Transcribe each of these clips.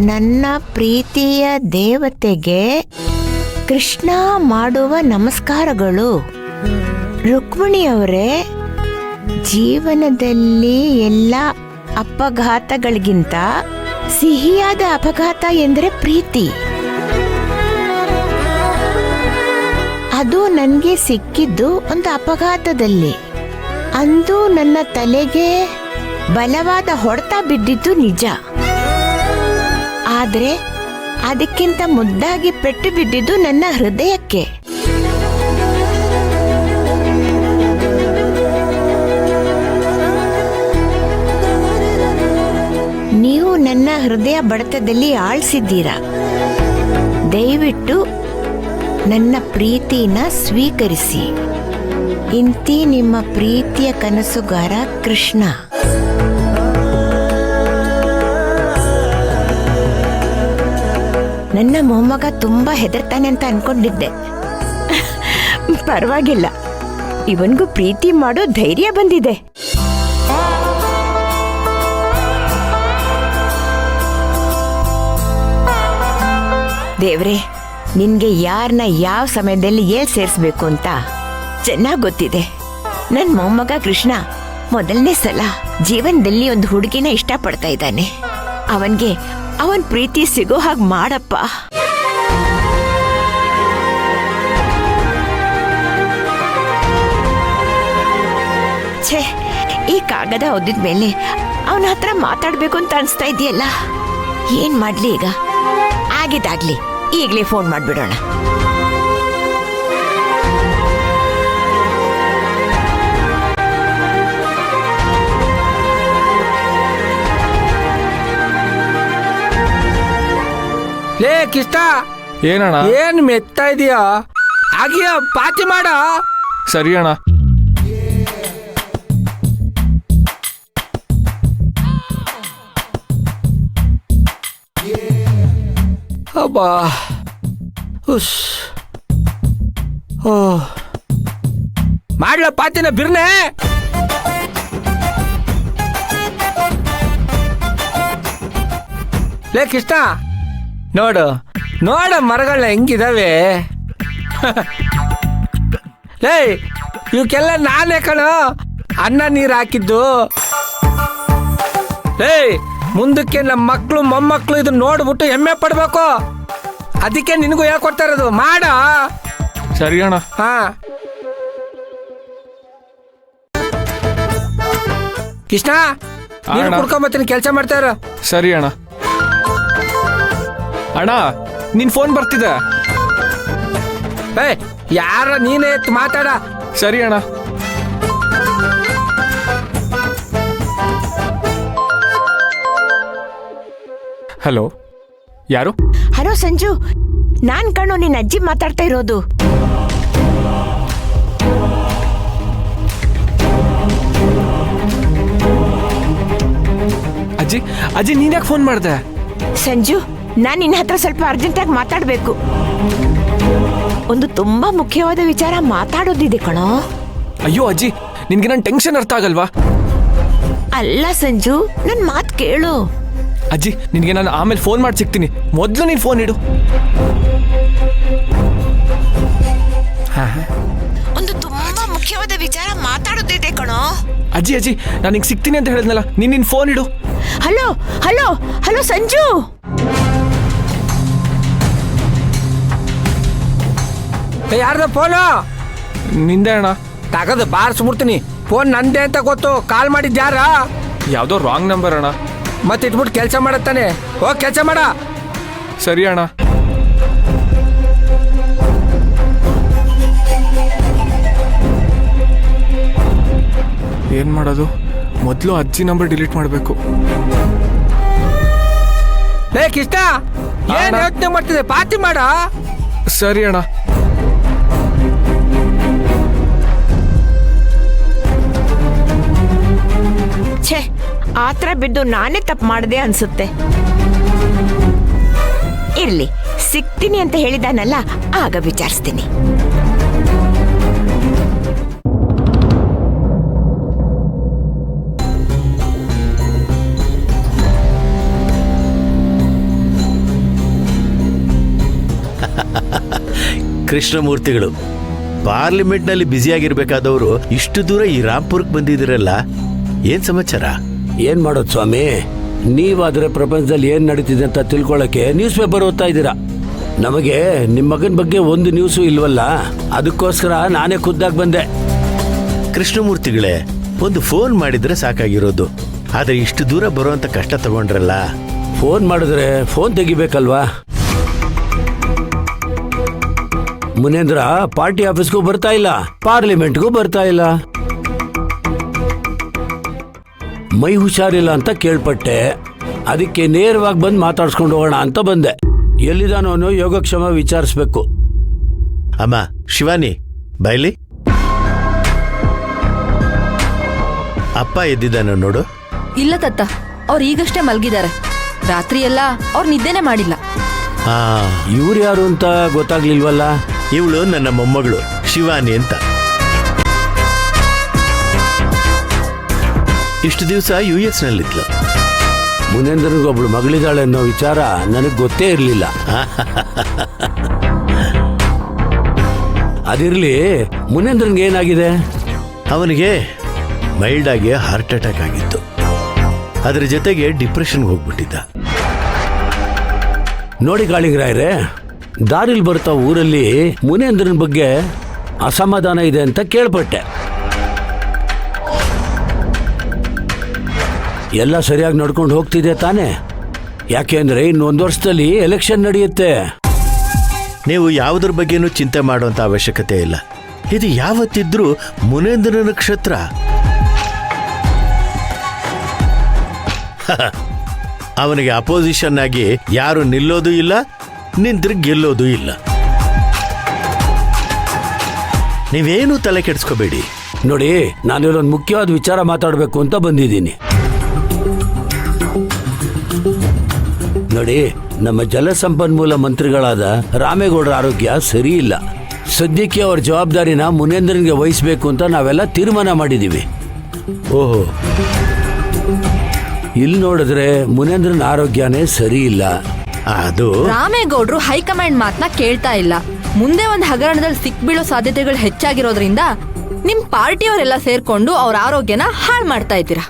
ನನ್ನ ಪ್ರೀತಿಯ ದೇವತೆಗೆ ಕೃಷ್ಣ ಮಾಡುವ ನಮಸ್ಕಾರಗಳು. ರುಕ್ಮಿಣಿಯವರೇ, ಜೀವನದಲ್ಲಿ ಎಲ್ಲ ಅಪಘಾತಗಳಿಗಿಂತ ಸಿಹಿಯಾದ ಅಪಘಾತ ಎಂದರೆ ಪ್ರೀತಿ. ಅದು ನನಗೆ ಸಿಕ್ಕಿದ್ದು ಒಂದು ಅಪಘಾತದಲ್ಲಿ. ಅಂದು ನನ್ನ ತಲೆಗೆ ಬಲವಾದ ಹೊಡೆತ ಬಿದ್ದಿದ್ದು ನಿಜ. ಆದರೆ ಅದಕ್ಕಿಂತ ಮುದ್ದಾಗಿ ಪೆಟ್ಟು ಬಿದ್ದಿದ್ದು ನನ್ನ ಹೃದಯಕ್ಕೆ. ನೀವು ನನ್ನ ಹೃದಯ ಬಡಿತದಲ್ಲಿ ಆಳಿಸಿದ್ದೀರಾ. ದಯವಿಟ್ಟು ನನ್ನ ಪ್ರೀತಿನ ಸ್ವೀಕರಿಸಿ. ಇಂತಿ ನಿಮ್ಮ ಪ್ರೀತಿಯ ಕನಸುಗಾರ ಕೃಷ್ಣ. ನನ್ನ ಮೊಮ್ಮಗ ತುಂಬಾ ಹೆದರ್ತಾನೆ ಅಂತ ಅನ್ಕೊಂಡಿದ್ದೆ. ಪರವಾಗಿಲ್ಲ, ಇವನ್ಗೂ ಪ್ರೀತಿ ಮಾಡೋ ಧೈರ್ಯ ಬಂದಿದೆ. ದೇವ್ರೆ, ನಿನ್ಗೆ ಯಾರನ್ನ ಯಾವ ಸಮಯದಲ್ಲಿ ಸೇರಿಸ್ಬೇಕು ಅಂತ ಚೆನ್ನಾಗಿ ಗೊತ್ತಿದೆ. ನನ್ನ ಮೊಮ್ಮಗ ಕೃಷ್ಣ ಮೊದಲನೇ ಸಲ ಜೀವನದಲ್ಲಿ ಒಂದು ಹುಡುಗಿನ ಇಷ್ಟಪಡ್ತಾ ಇದ್ದಾನೆ. ಅವನ್ಗೆ ಅವನ್ ಪ್ರೀತಿ ಸಿಗೋ ಹಾಗೆ ಮಾಡಪ್ಪ. ಛೇ, ಈ ಕಾಗದ ಓದಿದ್ಮೇಲೆ ಅವನ ಹತ್ರ ಮಾತಾಡ್ಬೇಕು ಅಂತ ಅನ್ಸ್ತಾ ಇದೆಯಲ್ಲ. ಏನ್ ಮಾಡ್ಲಿ ಈಗ? ಆಗಿದ್ದಾಗ್ಲಿ, ಈಗ್ಲೇ ಫೋನ್ ಮಾಡ್ಬಿಡೋಣ. ಲೇ ಕಿಷ್ಟ, ಏನಣ್ಣ? ಏನ್ ಮೆತ್ತಾ ಇದೀಯಾ? ಆಗಿಯ ಪಾತಿ ಮಾಡ. ಸರಿ ಅಣ್ಣ. ಅಬ್ಬಾ, ಉಸ್, ಓ, ಮಾಡ್ಲ ಪಾತಿನ ಬಿರ್ನೆ. ಲೇ ಕಿಷ್ಟ, ನೋಡು ನೋಡ ಮರಗಳನ್ನ ಹೆಂಗಿದಾವೆ. ಲೇ, ಇವಕ್ಕೆಲ್ಲ ನಾನೇ ಕಣೋ ಅನ್ನ ನೀರು ಹಾಕಿದ್ದು. ಲೇ, ಮುಂದಕ್ಕೆ ನಮ್ಮ ಮಕ್ಕಳು ಮೊಮ್ಮಕ್ಕಳು ಇದನ್ನ ನೋಡ್ಬಿಟ್ಟು ಹೆಮ್ಮೆ ಪಡ್ಬೇಕು. ಅದಕ್ಕೆ ನಿನಗೂ ಹೇಳ್ಕೊಡ್ತಾ ಇರೋದು, ಮಾಡ. ಸರಿ ಅಣ್ಣ. ಹಾ ಕೃಷ್ಣ, ನೀನು ಕುಡ್ಕೊಂಬತ್ತೀನಿ, ಕೆಲಸ ಮಾಡ್ತಾರ. ಸರಿ ಅಣ್ಣ. ಅಣ್ಣ, ನಿನ್ ಫೋನ್ ಬರ್ತಿದೆ. ಯಾರ ನೀನೇ ಎತ್ತು ಮಾತಾಡ. ಸರಿ ಅಣ್ಣ. ಹಲೋ, ಯಾರು? ಹಲೋ ಸಂಜು, ನಾನ್ ಕಣೋ ನಿನ್ನ ಅಜ್ಜಿ ಮಾತಾಡ್ತಾ ಇರೋದು. ಅಜ್ಜಿ, ಅಜ್ಜಿ ನೀನ್ ಯಾಕೆ ಫೋನ್ ಮಾಡ್ದೆ? ಸಂಜು, ನಾನ್ ನಿನ್ನ ಹತ್ರ ಸ್ವಲ್ಪ ಅರ್ಜೆಂಟಾಗಿ ಮಾತಾಡ್ಬೇಕು. ಒಂದು ತುಂಬಾ ಮುಖ್ಯವಾದ ವಿಚಾರ ಮಾತಾಡೋದಿದೆ ಕಣೋ. ಅಯ್ಯೋ ಅಜ್ಜಿ, ನಿನ್ಗೆ ನನ್ ಟೆನ್ಷನ್ ಅರ್ಥ ಆಗಲ್ವಾ? ಅಲ್ಲ ಸಂಜು, ನನ್ ಮಾತ್ ಕೇಳು. ಅಜ್ಜಿ, ನಿನ್ಗೆ ನಾನು ಆಮೇಲೆ ಫೋನ್ ಮಾಡಿ ಸಿಗ್ತೀನಿ. ಮೊದಲು ನೀನ್ ಫೋನ್ ಇಡು. ಒಂದು ತುಂಬಾ ಮುಖ್ಯವಾದ ವಿಚಾರ ಮಾತಾಡೋದಿದೆ ಕಣೋ. ಅಜ್ಜಿ ಅಜ್ಜಿ, ನಾನು ನಿಂಗೆ ಸಿಗ್ತೀನಿ ಅಂತ ಹೇಳಿದ್ನಲ್ಲ, ನಿನ್ ಫೋನ್ ಇಡು. Hello hello hello Sanju. ಯಾರ್ದ ಫೋನು? ನಿಂದೆ ಅಣ್ಣ. ತಗದು ಬಾರಿಸ್ಬಿಡ್ತೀನಿ. ಫೋನ್ ನಂದೇ ಅಂತ ಗೊತ್ತು, ಕಾಲ್ ಮಾಡಿದ್ಯಾರ? ಯಾವುದೋ ರಾಂಗ್ ನಂಬರ್ ಅಣ್ಣ. ಮತ್ತೆ ಇಟ್ಬಿಟ್ಟು ಕೆಲಸ ಮಾಡತ್ತಾನೆ. ಹೋಗಿ ಕೆಲಸ ಮಾಡ. ಸರಿ ಅಣ್ಣ. ಏನ್ ಮಾಡೋದು? ಮೊದಲು ಅಜ್ಜಿ ನಂಬರ್ ಡಿಲೀಟ್ ಮಾಡಬೇಕು. ಲೇ ಕಿಷ್ಟ, ಏನ್ ಯೋಚನೆ ಮಾಡ್ತಿದೆ? ಪಾತಿ ಮಾಡ. ಸರಿ ಅಣ್ಣ. ಛೇ, ಆತರ ಬಿದ್ದು ನಾನೇ ತಪ್ಪು ಮಾಡಿದೆ ಅನ್ಸುತ್ತೆ. ಇರ್ಲಿ, ಸಿಗ್ತೀನಿ ಅಂತ ಹೇಳಿದಾನಲ್ಲ, ಆಗ ವಿಚಾರಿಸ್ತೀನಿ. ಕೃಷ್ಣಮೂರ್ತಿಗಳು, ಪಾರ್ಲಿಮೆಂಟ್ನಲ್ಲಿ ಬ್ಯುಸಿಯಾಗಿರ್ಬೇಕಾದವರು ಇಷ್ಟು ದೂರ ಈ ರಾಂಪುರಕ್ಕೆ ಬಂದಿದ್ದೀರಲ್ಲ, ಏನ್ ಸಮಾಚಾರ? ಏನ್ ಮಾಡೋದು ಸ್ವಾಮಿ, ನೀವಾದ್ರೆ ಪ್ರಪಂಚದಲ್ಲಿ ಏನ್ ನಡೀತಿದೆ ಅಂತ ತಿಳ್ಕೊಳ್ಳಕ್ಕೆ ನ್ಯೂಸ್ ಪೇಪರ್ ಓದ್ತಾ ಇದ್ದೀರಾ. ನಮಗೆ ನಿಮ್ಮ ಮಗನ ಬಗ್ಗೆ ಒಂದು ನ್ಯೂಸು ಇಲ್ವಲ್ಲ, ಅದಕ್ಕೋಸ್ಕರ ನಾನೇ ಖುದ್ದಾಗಿ ಬಂದೆ. ಕೃಷ್ಣಮೂರ್ತಿಗಳೇ, ಒಂದು ಫೋನ್ ಮಾಡಿದ್ರೆ ಸಾಕಾಗಿರೋದು, ಆದ್ರೆ ಇಷ್ಟು ದೂರ ಬರುವಂತ ಕಷ್ಟ ತಗೊಂಡ್ರಲ್ಲ. ಫೋನ್ ಮಾಡಿದ್ರೆ ಫೋನ್ ತೆಗಿಬೇಕಲ್ವಾ? ಮುನೇಂದ್ರ ಪಾರ್ಟಿ ಆಫೀಸ್ಗೂ ಬರ್ತಾ ಇಲ್ಲ, ಪಾರ್ಲಿಮೆಂಟ್ಗೂ ಬರ್ತಾ ಇಲ್ಲ. ಮೈ ಹುಷಾರಿಲ್ಲ ಅಂತ ಕೇಳ್ಪಟ್ಟೆ, ಅದಕ್ಕೆ ನೇರವಾಗಿ ಬಂದು ಮಾತಾಡ್ಸ್ಕೊಂಡು ಹೋಗೋಣ ಅಂತ ಬಂದೆ. ಎಲ್ಲಿದಾನೋ ಯೋಗಕ್ಷೇಮ ವಿಚಾರಿಸ್ಬೇಕು. ಅಮ್ಮ ಶಿವಾನಿ, ಬೈಲಿ. ಅಪ್ಪ ಎದ್ದಿದ್ದಾನ ನೋಡು. ಇಲ್ಲ ತತ್ತ, ಅವ್ರು ಈಗಷ್ಟೇ ಮಲ್ಗಿದ್ದಾರೆ. ರಾತ್ರಿ ಎಲ್ಲ ಅವ್ರು ನಿದ್ದೆನೆ ಮಾಡಿಲ್ಲ. ಹಾ, ಇವ್ರು ಯಾರು ಅಂತ ಗೊತ್ತಾಗ್ಲಿಲ್ವಲ್ಲ. ಇವಳು ನನ್ನ ಮೊಮ್ಮಗಳು ಶಿವಾನಿ ಅಂತ. ಇಷ್ಟು ದಿವಸ US ನಲ್ಲಿದ್ಲು. ಮುನೇಂದ್ರನಿಗೊಬ್ಳು ಮಗಳಿದ್ದಾಳೆ ಅನ್ನೋ ವಿಚಾರ ನನಗೆ ಗೊತ್ತೇ ಇರಲಿಲ್ಲ. ಅದಿರ್ಲಿ, ಮುನೇಂದ್ರನ್ಗೆ ಏನಾಗಿದೆ? ಅವನಿಗೆ ಮೈಲ್ಡ್ ಆಗಿ ಹಾರ್ಟ್ ಅಟ್ಯಾಕ್ ಆಗಿತ್ತು. ಅದರ ಜೊತೆಗೆ ಡಿಪ್ರೆಷನ್ಗೆ ಹೋಗ್ಬಿಟ್ಟಿದ್ದ. ನೋಡಿ ಕಾಳಿಂಗರಾಯ್ರೆ, ದಾರಿಲಿ ಬರ್ತಾ ಊರಲ್ಲಿ ಮುನೇಂದ್ರನ ಬಗ್ಗೆ ಅಸಮಾಧಾನ ಇದೆ ಅಂತ ಕೇಳ್ಪಟ್ಟೆ. ಎಲ್ಲ ಸರಿಯಾಗಿ ನಡ್ಕೊಂಡು ಹೋಗ್ತಿದೆ ತಾನೆ? ಯಾಕೆಂದ್ರೆ ಇನ್ನೊಂದು ವರ್ಷದಲ್ಲಿ ಎಲೆಕ್ಷನ್ ನಡೆಯುತ್ತೆ. ನೀವು ಯಾವುದ್ರ ಬಗ್ಗೆನೂ ಚಿಂತೆ ಮಾಡುವಂತ ಅವಶ್ಯಕತೆ ಇಲ್ಲ. ಇದು ಯಾವತ್ತಿದ್ರೂ ಮುನೇಂದ್ರ ನಕ್ಷತ್ರ. ಅವನಿಗೆ ಅಪೋಸಿಷನ್ ಆಗಿ ಯಾರು ನಿಲ್ಲೋದು ಇಲ್ಲ, ನಿಂತ್ರೆ ಗೆಲ್ಲೋದು ಇಲ್ಲ. ನೀವೇನು ತಲೆ ಕೆಡಿಸ್ಕೋಬೇಡಿ. ನೋಡಿ, ನಾನಿಲ್ಲೊಂದು ಮುಖ್ಯವಾದ ವಿಚಾರ ಮಾತಾಡಬೇಕು ಅಂತ ಬಂದಿದ್ದೀನಿ. ನೋಡಿ, ನಮ್ಮ ಜಲಸಂಪನ್ಮೂಲ ಮಂತ್ರಿಗಳಾದ ರಾಮೇಗೌಡರ ಆರೋಗ್ಯ ಸರಿ ಇಲ್ಲ. ಸದ್ಯಕ್ಕೆ ಅವ್ರ ಜವಾಬ್ದಾರಿನ ಮುನೇಂದ್ರನ್ಗೆ ವಹಿಸ್ಬೇಕು ಅಂತ ನಾವೆಲ್ಲ ತೀರ್ಮಾನ ಮಾಡಿದೀವಿ. ಓಹೋ, ಇಲ್ಲಿ ನೋಡಿದ್ರೆ ಮುನೇಂದ್ರನ ಆರೋಗ್ಯನೇ ಸರಿ ಇಲ್ಲ. ಅದು ರಾಮೇಗೌಡ್ರು ಹೈಕಮಾಂಡ್ ಮಾತನ್ನ ಕೇಳ್ತಾ ಇಲ್ಲ. ಮುಂದೆ ಒಂದು ಹಗರಣದಲ್ಲಿ ಸಿಕ್ಬೀಳೋ ಸಾಧ್ಯತೆಗಳು ಹೆಚ್ಚಾಗಿರೋದ್ರಿಂದ ನಿಮ್ ಪಾರ್ಟಿಯವರೆಲ್ಲ ಸೇರ್ಕೊಂಡು ಅವ್ರ ಆರೋಗ್ಯನ ಹಾಳು ಮಾಡ್ತಾ ಇದ್ದೀರಾ.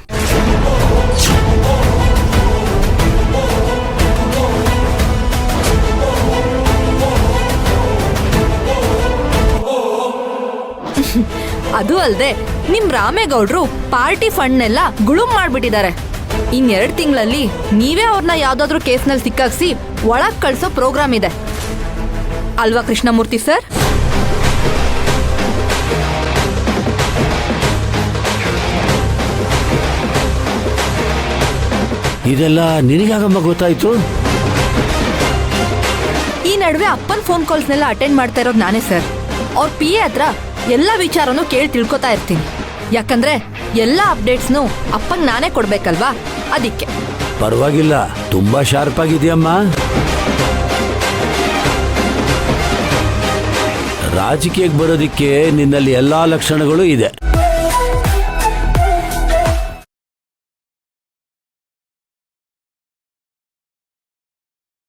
ಅದು ಅಲ್ಲದೆ ನಿಮ್ ರಾಮೇಗೌಡ್ರು ಪಾರ್ಟಿ ಫಂಡ್ನೆಲ್ಲ ಗುಳುಂ ಮಾಡ್ಬಿಟ್ಟಿದ್ದಾರೆ. 2 ತಿಂಗಳಲ್ಲಿ ನೀವೇ ಅವ್ರನ್ನ ಯಾವ್ದಾದ್ರು ಕೇಸ್ನಲ್ಲಿ ಸಿಕ್ಕಾಕ್ಸಿ ಒಳಗ್ ಕಳ್ಸೋ ಪ್ರೋಗ್ರಾಮ್ ಇದೆ ಅಲ್ವಾ ಕೃಷ್ಣಮೂರ್ತಿ ಸರ್? ಇದೆಲ್ಲ ನಿನಗಾಗಮ್ಮ ಗೊತ್ತಾಯ್ತು? ಈ ನಡುವೆ ಅಪ್ಪನ್ ಫೋನ್ ಕಾಲ್ಸ್ನೆಲ್ಲ ಅಟೆಂಡ್ ಮಾಡ್ತಾ ಇರೋದು ನಾನೇ ಸರ್. ಅವ್ರ PA ಹತ್ರ ಎಲ್ಲ ವಿಚಾರನೂ ಕೇಳಿ ತಿಳ್ಕೊತಾ ಇರ್ತೀನಿ. ಯಾಕಂದ್ರೆ ಎಲ್ಲ ಅಪ್ಡೇಟ್ಸ್ನು ಅಪ್ಪಂಗ್ ನಾನೇ ಕೊಡ್ಬೇಕಲ್ವಾ, ಅದಕ್ಕೆ. ಪರವಾಗಿಲ್ಲ, ತುಂಬಾ ಶಾರ್ಪ್ ಆಗಿದೆಯಮ್ಮ. ರಾಜಕೀಯಕ್ಕೆ ಬರೋದಿಕ್ಕೆ ನಿನ್ನಲ್ಲಿ ಎಲ್ಲಾ ಲಕ್ಷಣಗಳು ಇದೆ.